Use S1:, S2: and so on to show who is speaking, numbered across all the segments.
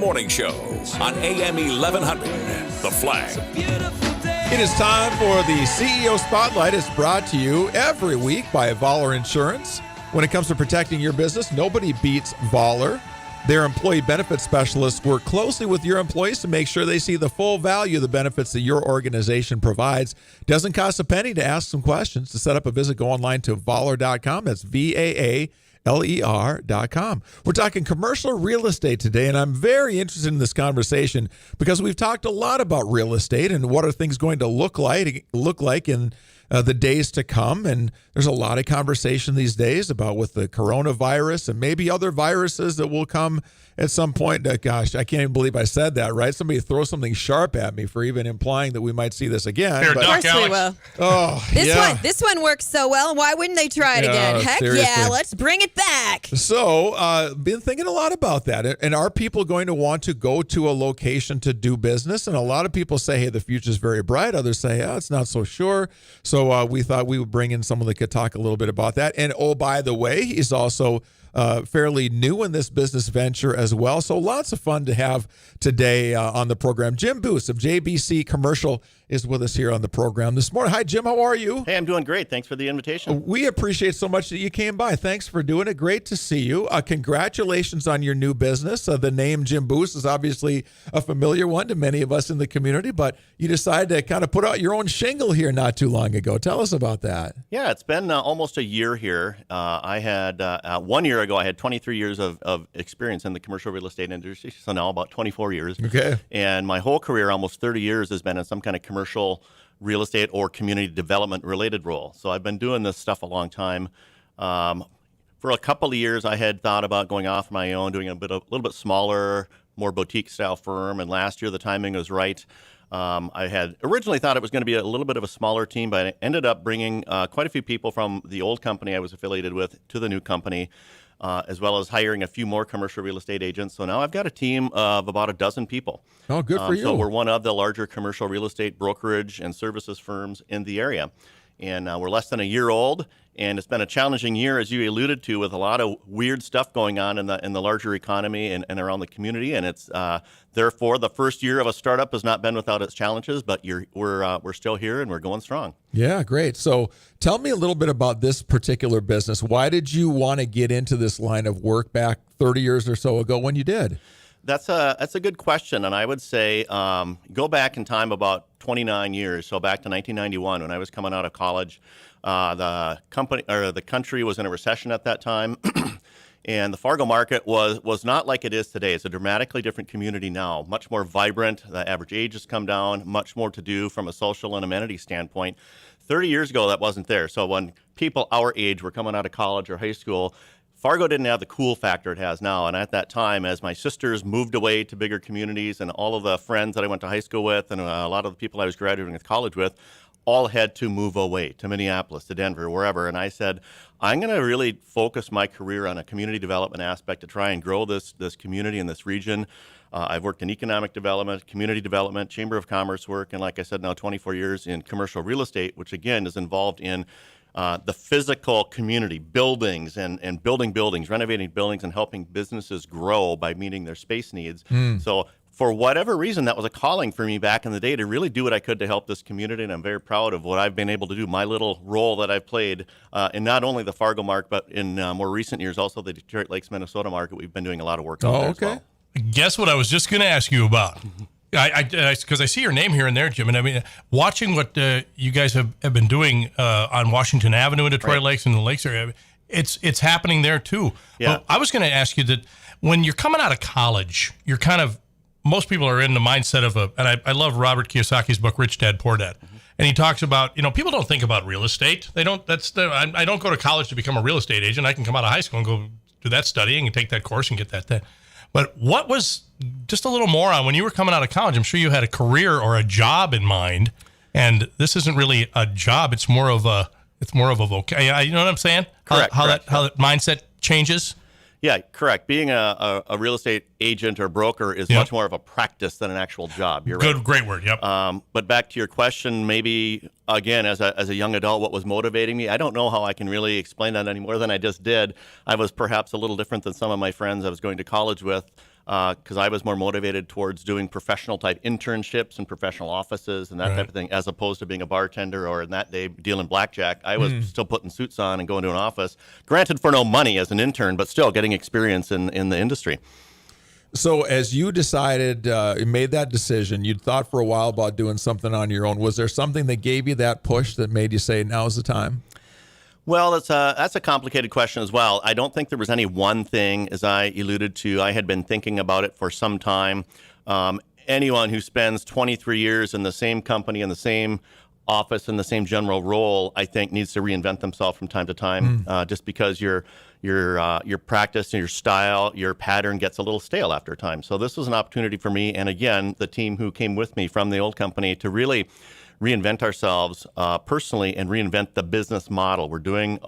S1: Morning Show on AM 1100. The Flag.
S2: It is time for the CEO Spotlight. It's brought to you every week by Vaaler Insurance. When it comes to protecting your business, nobody beats Vaaler. Their employee benefit specialists work closely with your employees to make sure they see the full value of the benefits that your organization provides. Doesn't cost a penny to ask some questions. To set up a visit, go online to Vaaler.com. That's VAALER.com. We're talking commercial real estate today, and I'm very interested in this conversation because we've talked a lot about real estate and what are things going to look like in the days to come. And there's a lot of conversation these days about with the coronavirus and maybe other viruses that will come at some point. Gosh, I can't even believe I said that, right? Somebody throw something sharp at me for even implying that we might see this again.
S3: Fair duck,
S4: Of course we
S3: Alex.
S4: will.
S2: Oh,
S4: This one works so well. Why wouldn't they try it again? Heck
S2: seriously.
S4: yeah, let's bring it back.
S2: So, been thinking a lot about that. And are people going to want to go to a location to do business? And a lot of people say, hey, the future's very bright. Others say, oh, it's not so sure. So we thought we would bring in someone that could talk a little bit about that. And oh, by the way, he's also fairly new in this business venture as well. So lots of fun to have today on the program. Jim Buus of JBC Commercial is with us here on the program this morning. Hi, Jim. How are you?
S5: Hey, I'm doing great. Thanks for the invitation.
S2: We appreciate so much that you came by. Thanks for doing it. Great to see you. Congratulations on your new business. The name Jim Buus is obviously a familiar one to many of us in the community, but you decided to kind of put out your own shingle here not too long ago. Tell us about that.
S5: Yeah, it's been almost a year here. I had 1 year ago, I had 23 years of experience in the commercial real estate industry, so now about 24 years.
S2: Okay.
S5: And my whole career, almost 30 years, has been in some kind of commercial real estate or community development related role. So I've been doing this stuff a long time. For a couple of years, I had thought about going off my own, doing a little bit smaller, more boutique style firm. And last year, the timing was right. I had originally thought it was going to be a little bit of a smaller team, but I ended up bringing quite a few people from the old company I was affiliated with to the new company, as well as hiring a few more commercial real estate agents. So now I've got a team of about a dozen people.
S2: Oh, good for you.
S5: So we're one of the larger commercial real estate brokerage and services firms in the area. And we're less than a year old, and it's been a challenging year, as you alluded to, with a lot of weird stuff going on in the larger economy and around the community. And it's therefore the first year of a startup has not been without its challenges, but we're still here and we're going strong.
S2: Yeah, great. So tell me a little bit about this particular business. Why did you want to get into this line of work back 30 years or so ago when you did?
S5: That's a good question, and I would say go back in time about 29 years, so back to 1991 when I was coming out of college. The country was in a recession at that time, and the Fargo market was not like it is today. It's a dramatically different community now, much more vibrant. The average age has come down, much more to do from a social and amenity standpoint. 30 years ago, that wasn't there. So when people our age were coming out of college or high school, Fargo didn't have the cool factor it has now. And at that time, as my sisters moved away to bigger communities and all of the friends that I went to high school with and a lot of the people I was graduating with college with all had to move away to Minneapolis, to Denver, wherever. And I said, I'm going to really focus my career on a community development aspect to try and grow this community in this region. I've worked in economic development, community development, Chamber of Commerce work, and like I said, now 24 years in commercial real estate, which again is involved in the physical community, buildings and building buildings, renovating buildings, and helping businesses grow by meeting their space needs. So for whatever reason, that was a calling for me back in the day to really do what I could to help this community, and I'm very proud of what I've been able to do, my little role that I've played in not only the Fargo market, but in more recent years, also the Detroit Lakes, Minnesota market. We've been doing a lot of work on there as well.
S3: Guess what I was just going to ask you about? Because I see your name here and there, Jim, and I mean, watching what you guys have been doing on Washington Avenue in Detroit Lakes and the Lakes area, it's happening there too.
S5: Yeah.
S3: Well, I was going to ask you that when you're coming out of college, you're kind of, most people are in the mindset of and I love Robert Kiyosaki's book, Rich Dad, Poor Dad. Mm-hmm. And he talks about, people don't think about real estate. They don't, I don't go to college to become a real estate agent. I can come out of high school and go do that studying and take that course and get that thing. But what was, just a little more on, when you were coming out of college, I'm sure you had a career or a job in mind, and this isn't really a job, it's more of a vocation. You know what I'm saying?
S5: Correct.
S3: How that mindset changes?
S5: Yeah, correct. Being a real estate agent or broker is much more of a practice than an actual job. You're right.
S3: Great word. Yep.
S5: But back to your question, maybe again, as a young adult, what was motivating me? I don't know how I can really explain that any more than I just did. I was perhaps a little different than some of my friends I was going to college with. because I was more motivated towards doing professional type internships and professional offices and that type of thing, as opposed to being a bartender or in that day dealing blackjack. I was still putting suits on and going to an office, granted for no money as an intern, but still getting experience in the industry.
S2: So as you decided, made that decision, you'd thought for a while about doing something on your own. Was there something that gave you that push that made you say, now's the time?
S5: Well, that's a complicated question as well. I don't think there was any one thing, as I alluded to. I had been thinking about it for some time. Anyone who spends 23 years in the same company, in the same office, in the same general role, I think needs to reinvent themselves from time to time, just because your practice and your style, your pattern gets a little stale after a time. So this was an opportunity for me, and again, the team who came with me from the old company, to really reinvent ourselves personally and reinvent the business model. We're doing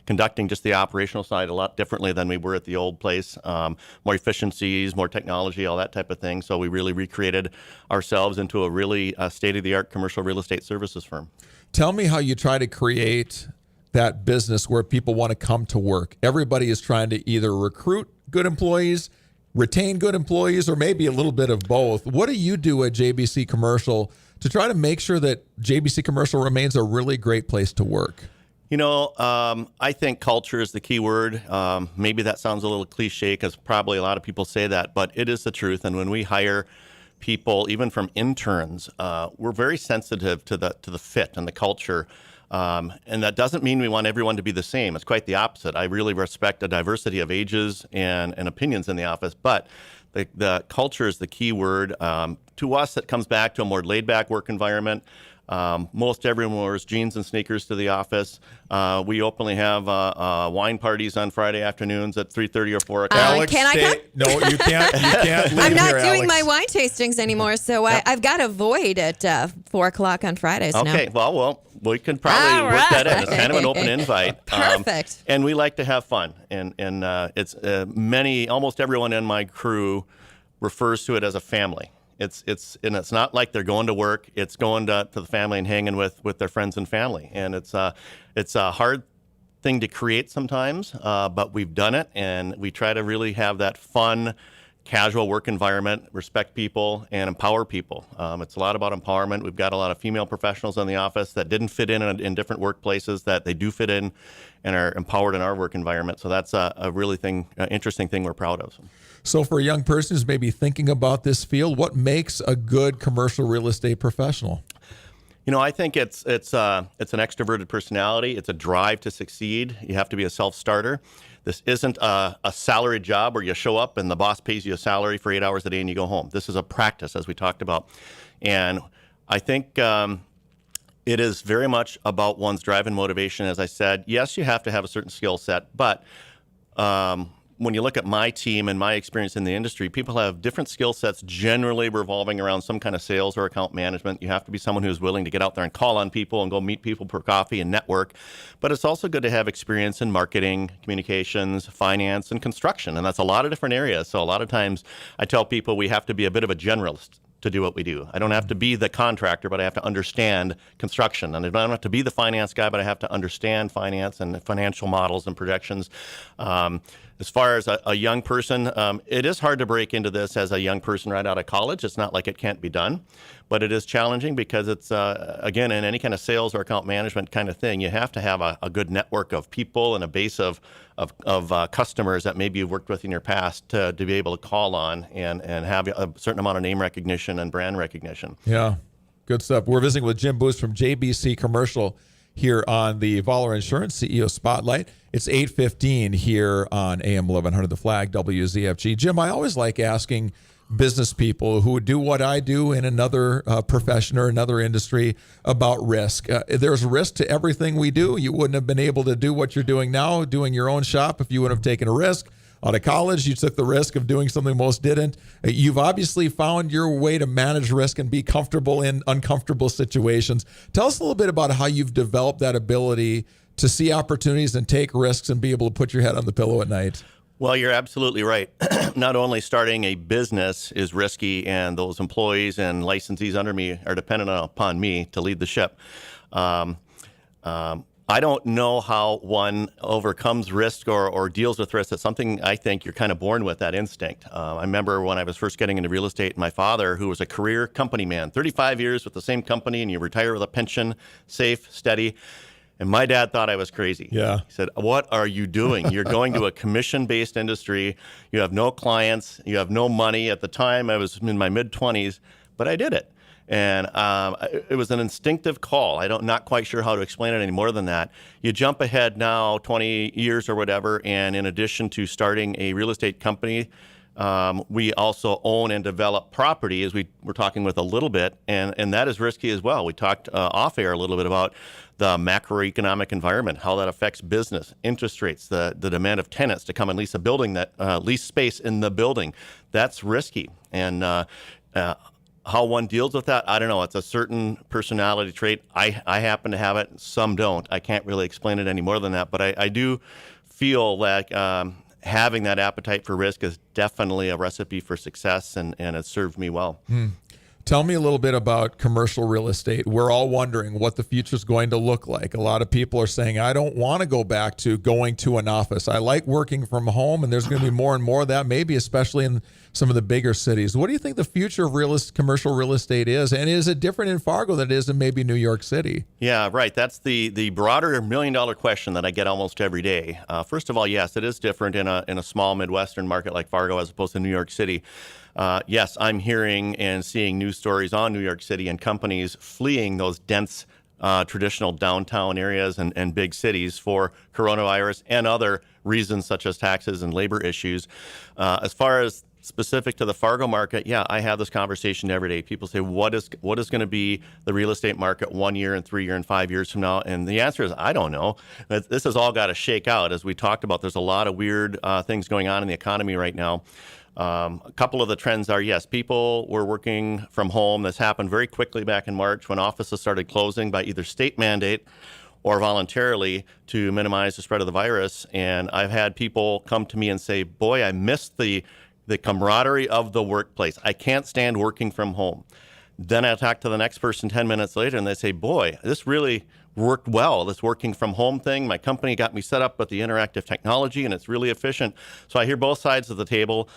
S5: conducting just the operational side a lot differently than we were at the old place. More efficiencies, more technology, all that type of thing. So we really recreated ourselves into a really state-of-the-art commercial real estate services firm.
S2: Tell me how you try to create that business where people want to come to work. Everybody is trying to either recruit good employees, retain good employees, or maybe a little bit of both. What do you do at JBC Commercial to try to make sure that JBC Commercial remains a really great place to work?
S5: You know, I think culture is the key word. Maybe that sounds a little cliche because probably a lot of people say that, but it is the truth. And when we hire people, even from interns, we're very sensitive to the fit and the culture. And that doesn't mean we want everyone to be the same. It's quite the opposite. I really respect a diversity of ages and opinions in the office, but the culture is the key word. To us, it comes back to a more laid-back work environment. Most everyone wears jeans and sneakers to the office. We openly have wine parties on Friday afternoons at 3:30 or 4 o'clock.
S2: Alex,
S4: can I come?
S2: No, you can't. You can't leave
S4: I'm not
S2: here,
S4: doing
S2: Alex.
S4: my wine tastings anymore, so I've got a void at 4 o'clock on Fridays now.
S5: Okay, well, we can probably
S4: All
S5: work that in.
S4: right.
S5: It's kind of an open invite.
S4: Perfect.
S5: And we like to have fun. And it's almost everyone in my crew refers to it as a family. It's not like they're going to work. It's going to the family and hanging with their friends and family. And it's a hard thing to create sometimes, but we've done it, and we try to really have that fun, casual work environment, respect people, and empower people. It's a lot about empowerment. We've got a lot of female professionals in the office that didn't fit in different workplaces that they do fit in and are empowered in our work environment. So that's a really interesting thing we're proud of.
S2: So for a young person who's maybe thinking about this field, what makes a good commercial real estate professional?
S5: You know, I think it's an extroverted personality. It's a drive to succeed. You have to be a self-starter. This isn't a salaried job where you show up and the boss pays you a salary for 8 hours a day and you go home. This is a practice, as we talked about. And I think it is very much about one's drive and motivation. As I said, yes, you have to have a certain skill set, but when you look at my team and my experience in the industry, people have different skill sets generally revolving around some kind of sales or account management. You have to be someone who's willing to get out there and call on people and go meet people for coffee and network. But it's also good to have experience in marketing, communications, finance, and construction. And that's a lot of different areas. So a lot of times I tell people we have to be a bit of a generalist to do what we do. I don't have to be the contractor, but I have to understand construction. And I don't have to be the finance guy, but I have to understand finance and financial models and projections. As far as a young person, it is hard to break into this as a young person right out of college. It's not like it can't be done, but it is challenging because it's, again, in any kind of sales or account management kind of thing, you have to have a good network of people and a base of customers that maybe you've worked with in your past to be able to call on and have a certain amount of name recognition and brand recognition.
S2: Yeah, good stuff. We're visiting with Jim Buus from JBC Commercial here on the Vaaler Insurance CEO Spotlight. It's 8:15 here on AM 1100 The Flag, WZFG. Jim, I always like asking business people who do what I do in another profession or another industry about risk. There's risk to everything we do. You wouldn't have been able to do what you're doing now, doing your own shop, if you wouldn't have taken a risk. Out of college, you took the risk of doing something most didn't. You've obviously found your way to manage risk and be comfortable in uncomfortable situations. Tell us a little bit about how you've developed that ability to see opportunities and take risks and be able to put your head on the pillow at night.
S5: Well, you're absolutely right. Not only starting a business is risky, and those employees and licensees under me are dependent upon me to lead the ship. I don't know how one overcomes risk or deals with risk. It's something I think you're kind of born with, that instinct. I remember when I was first getting into real estate, my father, who was a career company man, 35 years with the same company, and you retire with a pension, safe, steady. And my dad thought I was crazy.
S2: Yeah.
S5: He said, "What are you doing? You're going to a commission-based industry. You have no clients. You have no money." At the time, I was in my mid-20s, but I did it. And it was an instinctive call. Not quite sure how to explain it any more than that. You jump ahead now 20 years or whatever, and in addition to starting a real estate company, we also own and develop property, as we were talking with a little bit, and that is risky as well. We talked off air a little bit about the macroeconomic environment, how that affects business, interest rates, the demand of tenants to come and lease a building, that lease space in the building. That's risky. And how one deals with that, I don't know. It's a certain personality trait. I happen to have it. Some don't. I can't really explain it any more than that. But I do feel like having that appetite for risk is definitely a recipe for success, and it's served me well.
S2: Tell me a little bit about commercial real estate. We're all wondering what the future is going to look like. A lot of people are saying, I don't want to go back to going to an office. I like working from home, and there's going to be more and more of that, maybe especially in some of the bigger cities. What do you think the future of commercial real estate is? And is it different in Fargo than it is in maybe New York City? Yeah,
S5: right. That's the broader million-dollar question that I get almost every day. First of all, yes, it is different in a small Midwestern market like Fargo as opposed to New York City. Yes, I'm hearing and seeing news stories on New York City and companies fleeing those dense traditional downtown areas and big cities for coronavirus and other reasons such as taxes and labor issues. As far as specific to the Fargo market, yeah, I have this conversation every day. People say, what is going to be the real estate market 1 year and 3 year and 5 years from now? And the answer is, I don't know. This has all got to shake out. As we talked about, there's a lot of weird things going on in the economy right now. A couple of the trends are, yes, people were working from home. This happened very quickly back in March when offices started closing by either state mandate or voluntarily to minimize the spread of the virus. And I've had people come to me and say, boy, I missed the camaraderie of the workplace. I can't stand working from home. Then I talk to the next person 10 minutes later and they say, boy, this really worked well, this working from home thing. My company got me set up with the interactive technology and it's really efficient. So I hear both sides of the table.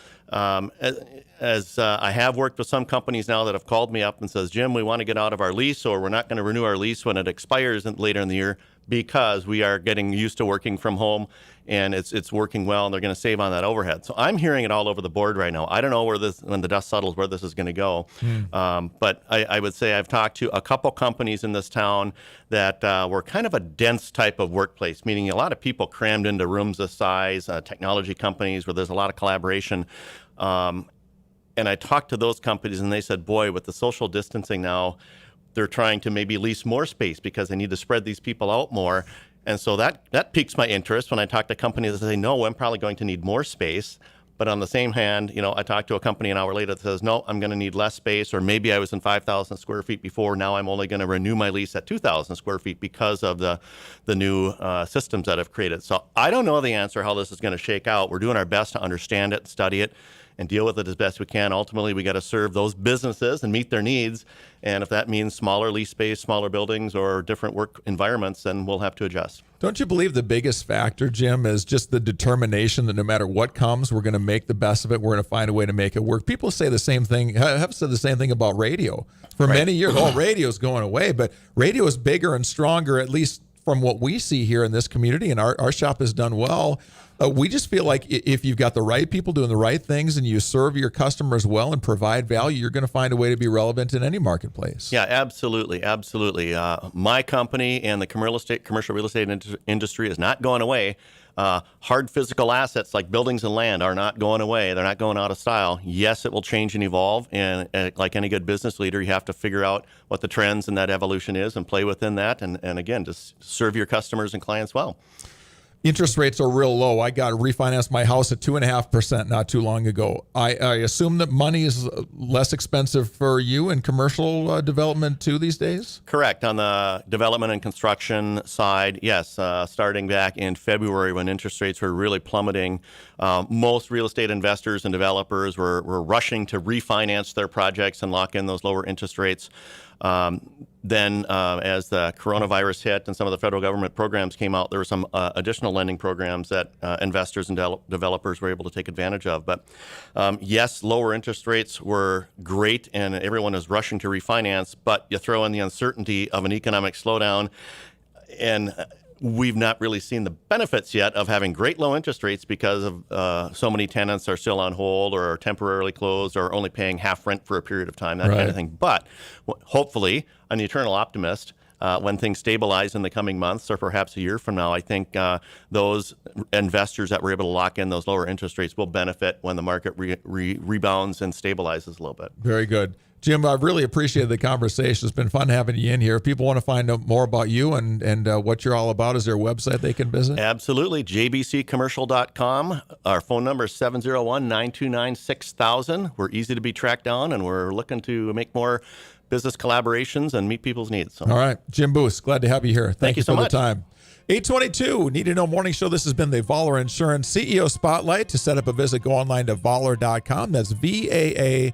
S5: As I have worked with some companies now that have called me up and says, Jim, we want to get out of our lease, or we're not going to renew our lease when it expires later in the year because we are getting used to working from home and it's working well and they're going to save on that overhead. So I'm hearing it all over the board right now. I don't know when the dust settles, where this is going to go. But I would say I've talked to a couple companies in this town that were kind of a dense type of workplace, meaning a lot of people crammed into rooms this size, technology companies where there's a lot of collaboration. And I talked to those companies and they said, boy, with the social distancing now, they're trying to maybe lease more space because they need to spread these people out more. And so that piques my interest when I talk to companies that say, no, I'm probably going to need more space. But on the same hand, I talked to a company an hour later that says, no, I'm going to need less space, or maybe I was in 5,000 square feet before. Now I'm only going to renew my lease at 2,000 square feet because of the new systems that I've created. So I don't know the answer how this is going to shake out. We're doing our best to understand it, study it, and deal with it as best we can. Ultimately, we got to serve those businesses and meet their needs. And if that means smaller lease space, smaller buildings, or different work environments, then we'll have to adjust.
S2: Don't you believe the biggest factor, Jim, is just the determination that no matter what comes, we're going to make the best of it. We're going to find a way to make it work. People say the same thing, have said the same thing about radio for many years. Oh, radio's going away, but radio is bigger and stronger, at least from what we see here in this community, and our shop has done well. We just feel like if you've got the right people doing the right things and you serve your customers well and provide value, you're going to find a way to be relevant in any marketplace.
S5: Yeah, absolutely. Absolutely. My company and the commercial real estate industry is not going away. Hard physical assets like buildings and land are not going away. They're not going out of style. Yes, it will change and evolve. And like any good business leader, you have to figure out what the trends and that evolution is and play within that. And again, just serve your customers and clients well.
S2: Interest rates are real low. I got to refinance my house at 2.5% not too long ago. I assume that money is less expensive for you in commercial development too these days?
S5: Correct. On the development and construction side, yes. Starting back in February when interest rates were really plummeting, most real estate investors and developers were rushing to refinance their projects and lock in those lower interest rates. Then, as the coronavirus hit and some of the federal government programs came out, there were some additional lending programs that investors and developers were able to take advantage of. But yes, lower interest rates were great, and everyone is rushing to refinance. But you throw in the uncertainty of an economic slowdown, and we've not really seen the benefits yet of having great low interest rates because of so many tenants are still on hold or are temporarily closed or only paying half rent for a period of time, that kind of thing. But hopefully, an eternal optimist, when things stabilize in the coming months or perhaps a year from now, I think those investors that were able to lock in those lower interest rates will benefit when the market rebounds and stabilizes a little bit.
S2: Very good. Jim, I really appreciated the conversation. It's been fun having you in here. If people want to find out more about you and what you're all about, is there a website they can visit?
S5: Absolutely. JBCCommercial.com. Our phone number is 701-929-6000. We're easy to be tracked down, and we're looking to make more business collaborations and meet people's needs. So.
S2: All right. Jim Buus, glad to have you here. Thank you
S5: so
S2: for
S5: much.
S2: the time. 822, Need to Know Morning Show. This has been the Vaaler Insurance CEO Spotlight. To set up a visit, go online to Vaaler.com. That's VAALER.com.